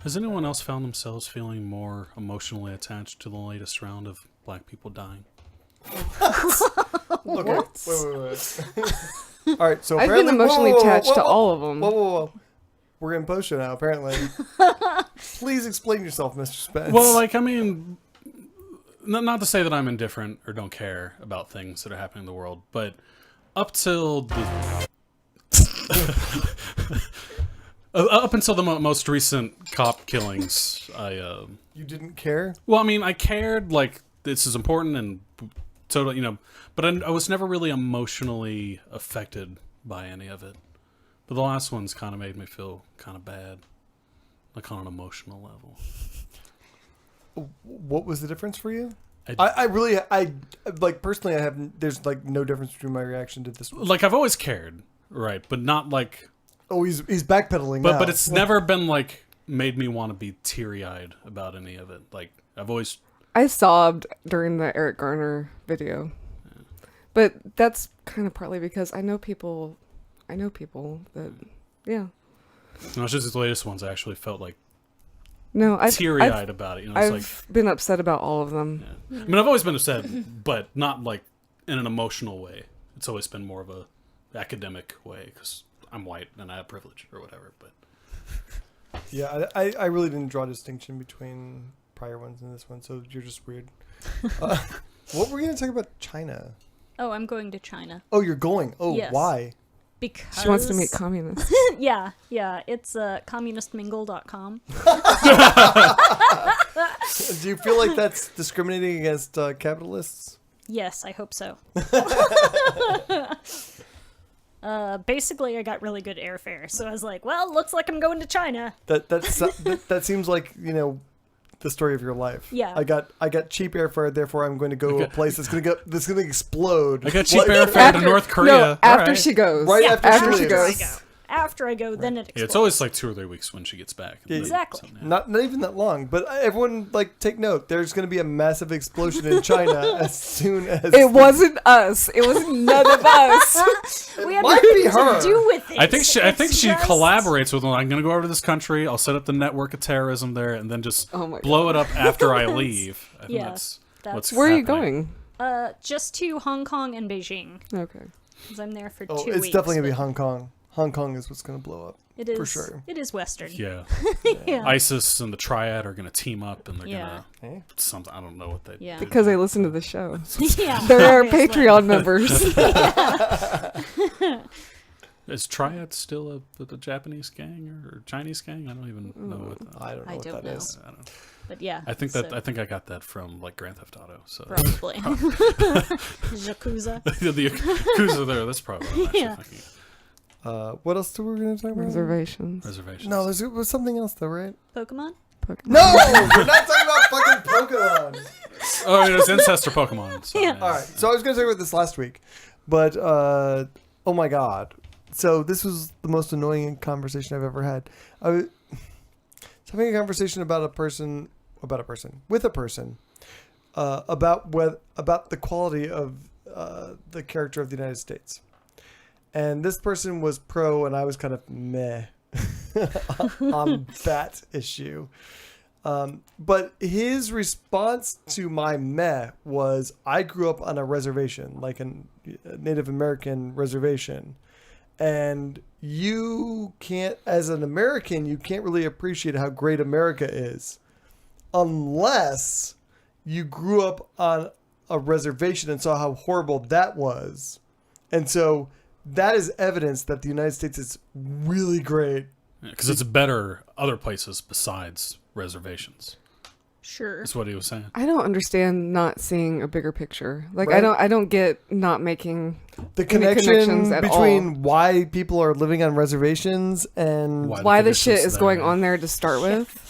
Has anyone else found themselves feeling more emotionally attached to the latest round of black people dying? Okay, wait. All right, so I've been emotionally attached to all of them. Whoa. We're in post-show now, apparently. Please explain yourself, Mr. Spence. Well, like, I mean, not to say that I'm indifferent or don't care about things that are happening in the world, but up till the... up until the most recent cop killings, You didn't care? Well, I mean, I cared, like, this is important and totally, you know, but I was never really emotionally affected by any of it. But the last one's kind of made me feel kind of bad, like on an emotional level. What was the difference for you? I Personally, there's like no difference between my reaction to this one. like, I've always cared, right? But not like... Oh, he's backpedaling now. But it's never been, like, made me want to be teary-eyed about any of it. Like, I've always... I sobbed during the Eric Garner video. Yeah. But that's kind of partly because I know people that, yeah. No, it's just the latest ones I actually felt, like, I've teary-eyed about it. You know, I've been upset about all of them. Yeah. I mean, I've always been upset, but not, like, in an emotional way. It's always been more of a academic way, because I'm white and I have privilege or whatever. But yeah, I really didn't draw a distinction between prior ones and this one, so you're just weird. What were we going to talk about? China. Oh, I'm going to China. Oh, you're going? Oh, yes. Why? Because she wants to meet communists. yeah. It's communistmingle.com. Do you feel like that's discriminating against capitalists? Yes, I hope so. Basically, I got really good airfare, so I was like, "Well, looks like I'm going to China." That seems like, you know, the story of your life. Yeah. I got cheap airfare, therefore I'm going to go to a place that's going to explode. I got cheap airfare to North Korea. No, after she goes. Right yeah, after she goes. After I go, then it explodes. Yeah, it's always like 2 or 3 weeks when she gets back. Exactly. Not even that long, but everyone, like, take note. There's going to be a massive explosion in China as soon as... It wasn't us. It was none of us. We had might be nothing her. to do with it. I think she It's collaborates with them. I'm going to go over to this country. I'll set up the network of terrorism there, and then just blow it up after I leave. I think that's what's Where happening. are you going? Just to Hong Kong and Beijing. Okay. Because I'm there for 2 Oh, weeks. it's definitely going to be Hong Kong. Hong Kong is what's going to blow up. It is. For sure. It is Western. Yeah. Yeah. ISIS and the Triad are going to team up, and they're Yeah. going to something. I don't know what they. Yeah. Because they listen to the show. Yeah. They're our obviously. Patreon members. Is Triad still a Japanese gang or Chinese gang? I don't even know what. I don't know what that is. I don't know. But yeah. I think I got that from like Grand Theft Auto. So Probably. Yakuza. the Yakuza there. That's probably what I'm actually thinking. What else were we going to talk about? Reservations. No, there was something else though, right? Pokemon? No, we're not talking about fucking Pokemon. Oh, it was Ancestor Pokemon. So, Yeah. All right, so I was going to talk about this last week, but oh my god. So this was the most annoying conversation I've ever had. I was having a conversation with a person, about the quality of the character of the United States. And this person was pro, and I was kind of meh on that issue. But his response to my meh was, I grew up on a reservation, like a Native American reservation. And you can't, as an American, you can't really appreciate how great America is unless you grew up on a reservation and saw how horrible that was. And so that is evidence that the United States is really great. Because it's better other places besides reservations. Sure. That's what he was saying. I don't understand not seeing a bigger picture. Like Right. I don't get not making The any connection connections at between all. why people are living on reservations and Why the shit conditions is going there. on there to start with.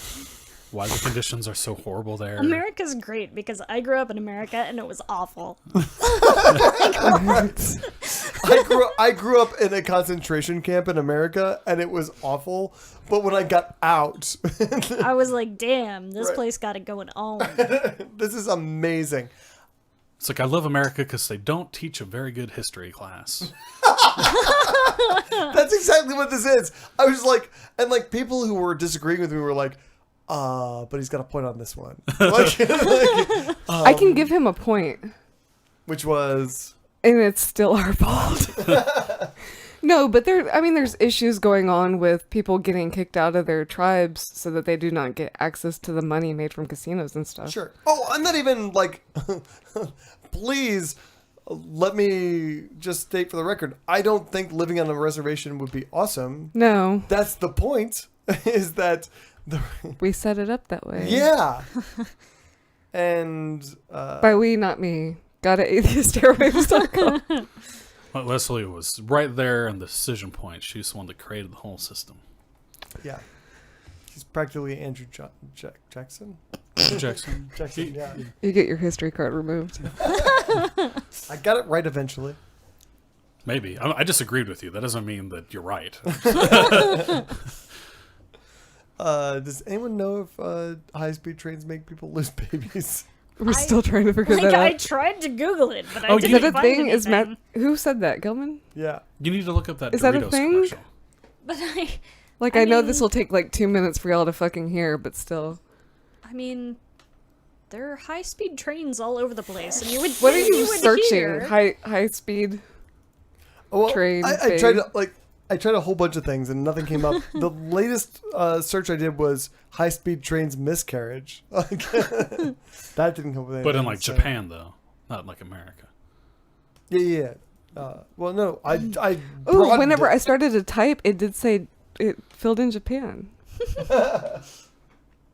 Why the conditions are so horrible there. America's great because I grew up in America and it was awful. I grew up in a concentration camp in America and it was awful. But when I got out, I was like, damn, this Right. place got it going on. this is amazing. It's like, I love America because they don't teach a very good history class. That's exactly what this is. I was like, and like people who were disagreeing with me were like, but he's got a point on this one. I can give him a point, Which was... and it's still our fault. No, but there's issues going on with people getting kicked out of their tribes so that they do not get access to the money made from casinos and stuff. Sure. Oh, I'm not even like... Please, let me just state for the record, I don't think living on a reservation would be awesome. No, That's the point, is that... we set it up that way. Yeah. And... By we, not me. Got at atheistairwaves.com. Well, Leslie was right there in the decision point. She's the one that created the whole system. Yeah. He's practically Andrew Jackson. Jackson. Jackson, yeah. You get your history card removed. I got it right eventually. Maybe. I disagreed with you. That doesn't mean that you're right. Does anyone know if high-speed trains make people lose babies? We're still trying to figure Like, that I out. tried to Google it, but I Oh, Is didn't that a find thing? Is anything. Matt? Who said that? Gilman? Yeah. You need to look up that Is that a Doritos thing? commercial. But I know mean- this will take like 2 minutes for y'all to fucking hear, but still. I mean, there are high-speed trains all over the place, and you would What are think you would searching? hear- High speed? Well, Train I tried thing. I tried a whole bunch of things and nothing came up. The latest search I did was high-speed trains miscarriage. That didn't come with anything. But in like so- Japan, though, not like America. Yeah. Well, no, I Oh, broadened whenever it. I started to type, it did say it filled in Japan. Well,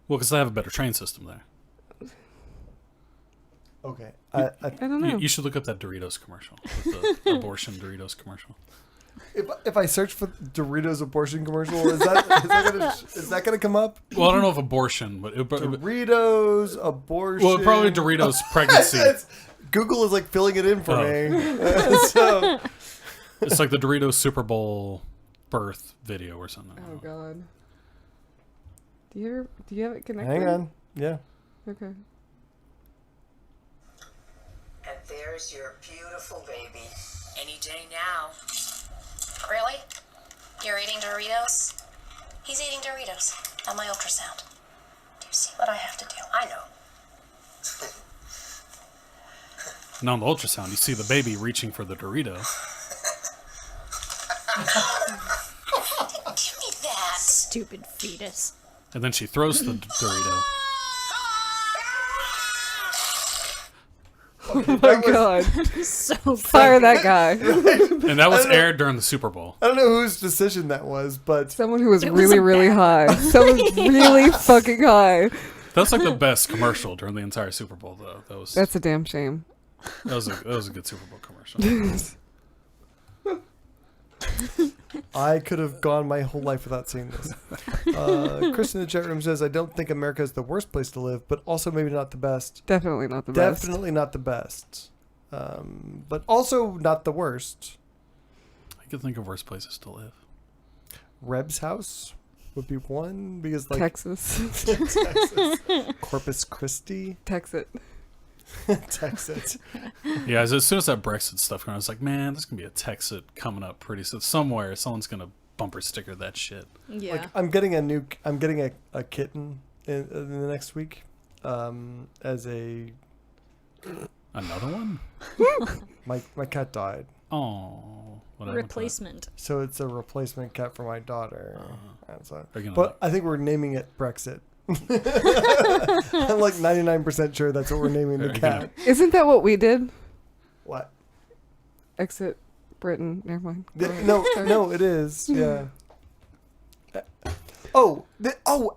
because they have a better train system there. Okay. I don't know. You should look up that Doritos commercial, with the abortion Doritos commercial. If I search for Doritos abortion commercial, is that gonna come up? Well, I don't know if abortion, but Doritos abortion. well, probably Doritos pregnancy. Google is like filling it in for Oh. me. So It's like the Doritos Super Bowl birth video or something. Oh god. Do you have it connected? hang on. Yeah. Okay. And there's your beautiful baby. Any day now. Really? You're eating Doritos? He's eating Doritos on my ultrasound. Do you see what I have to do? I know. And on the ultrasound, you see the baby reaching for the Dorito. Give me that. Stupid fetus. And then she throws the Dorito. Oh my god. So Fire that guy. And that was aired during the Super Bowl. I don't know whose decision that was, but Someone who was It was really, a really bad high. Someone really fucking high. That's like the best commercial during the entire Super Bowl, though. That's a damn shame. That was a good Super Bowl commercial. I could have gone my whole life without seeing this. Chris in the chat room says, I don't think America is the worst place to live, but also maybe not the best. Definitely not the best. Definitely not the best. But also not the worst. I could think of worse places to live. Reb's house would be one because like Texas. Texas. Corpus Christi, Texas. Texas. Yeah, as soon as that Brexit stuff came out, I was like, man, there's going to be a Texit coming up pretty soon. Somewhere, someone's going to bumper sticker that shit. yeah. Like I'm getting a kitten in the next week as a Another one? my cat died. Oh, whatever. Replacement. So it's a replacement cat for my daughter. That's all. Are you gonna But I think we're naming it Brexit. I'm like 99% sure that's what we're naming the Are you gonna- cat. Isn't that what we did? What? Exit Britain. Never mind. No, it is. Yeah.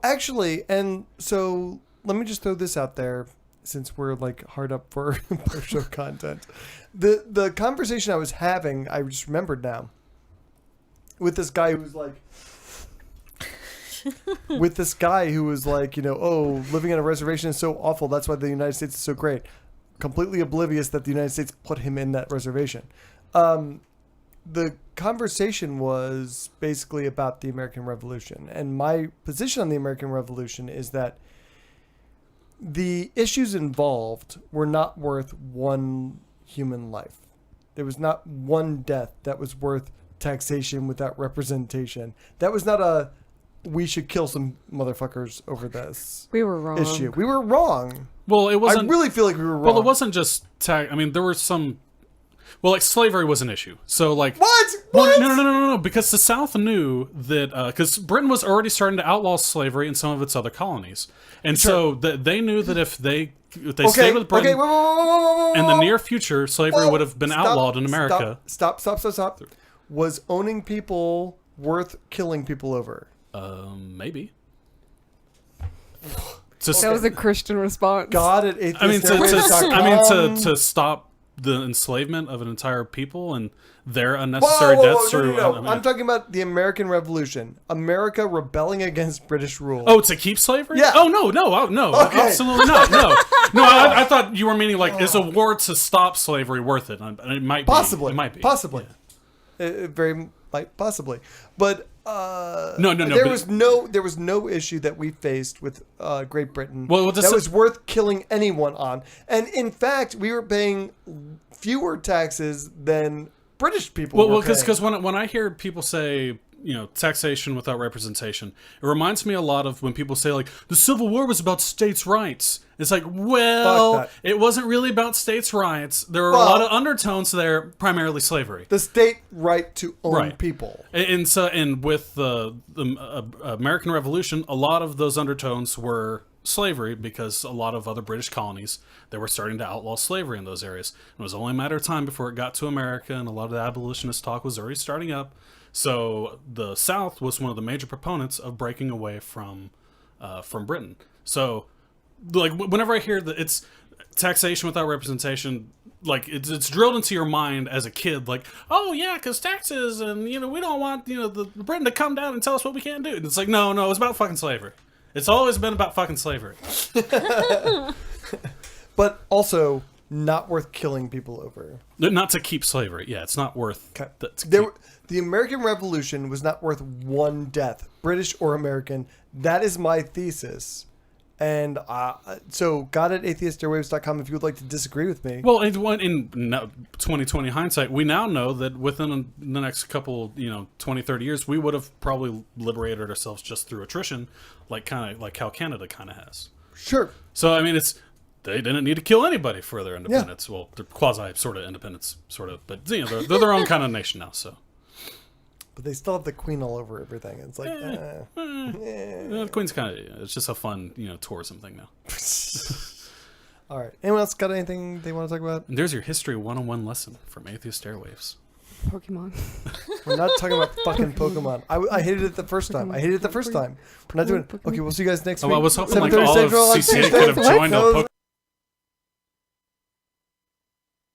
Actually, and so let me just throw this out there since we're like hard up for show content. The conversation I was having, I just remembered now, with this guy who was like, living on a reservation is so awful. That's why the United States is so great. Completely oblivious that the United States put him in that reservation. The conversation was basically about the American Revolution. And my position on the American Revolution is that the issues involved were not worth one human life. There was not one death that was worth taxation without representation. That was not we should kill some motherfuckers over this We were wrong. issue. We were wrong. Well, it I wasn't. really feel like we were wrong. Well, it wasn't just I mean, there were some. Well, like slavery was an issue. So like. What? Well, What? no. Because the South knew that because Britain was already starting to outlaw slavery in some of its other colonies, and so they knew that if they stayed with Britain whoa. in the near future, slavery would have been outlawed in America. Stop. Was owning people worth killing people over? Maybe. That was a Christian response. God at Atheist I mean, Airwaves.com. to stop the enslavement of an entire people and their unnecessary deaths through. No. I mean, I'm talking about the American Revolution. America rebelling against British rule. Oh, to keep slavery? Yeah. Oh no, Okay. absolutely not. No. I thought you were meaning like is a war to stop slavery worth it? And it might be. Possibly. It might be. Possibly. Very possibly. But No, there but- was no issue that we faced with Great Britain Well, that was worth killing anyone on. And in fact, we were paying fewer taxes than British people were paying. Because when I hear people say, taxation without representation, it reminds me a lot of when people say like the Civil War was about states' rights. It's like, well, it wasn't really about states' rights. There were a lot of undertones there, primarily slavery. The state right to own people. And with the American Revolution, a lot of those undertones were slavery because a lot of other British colonies, they were starting to outlaw slavery in those areas. It was only a matter of time before it got to America, and a lot of the abolitionist talk was already starting up. So the South was one of the major proponents of breaking away from Britain. So, like, whenever I hear that it's taxation without representation, like it's drilled into your mind as a kid, like, oh yeah, because taxes, and we don't want the Britain to come down and tell us what we can't do. And it's like, no, it's about fucking slavery. It's always been about fucking slavery. But also not worth killing people over. Not to keep slavery. Yeah, it's not worth. The American Revolution was not worth one death, British or American. That is my thesis. And so, God at atheistairwaves.com if you would like to disagree with me. Well, in 2020 hindsight, we now know that within the next couple, 20, 30 years, we would have probably liberated ourselves just through attrition, like how Canada kind of has. Sure. So, I mean, they didn't need to kill anybody for their independence. Yeah. Well, they're quasi sort of independence, sort of, but they're their own kind of nation now. So, but they still have the Queen all over everything. It's like, the Queen's kind of it's just a fun tourism thing now. All right. Anyone else got anything they want to talk about? And there's your history 101 lesson from Atheist Airwaves. Pokemon. We're not talking about fucking Pokemon. I hated it the first time. We're not doing. Okay, we'll see you guys next week. I was hoping like all of Central CCA could have joined a Pokemon.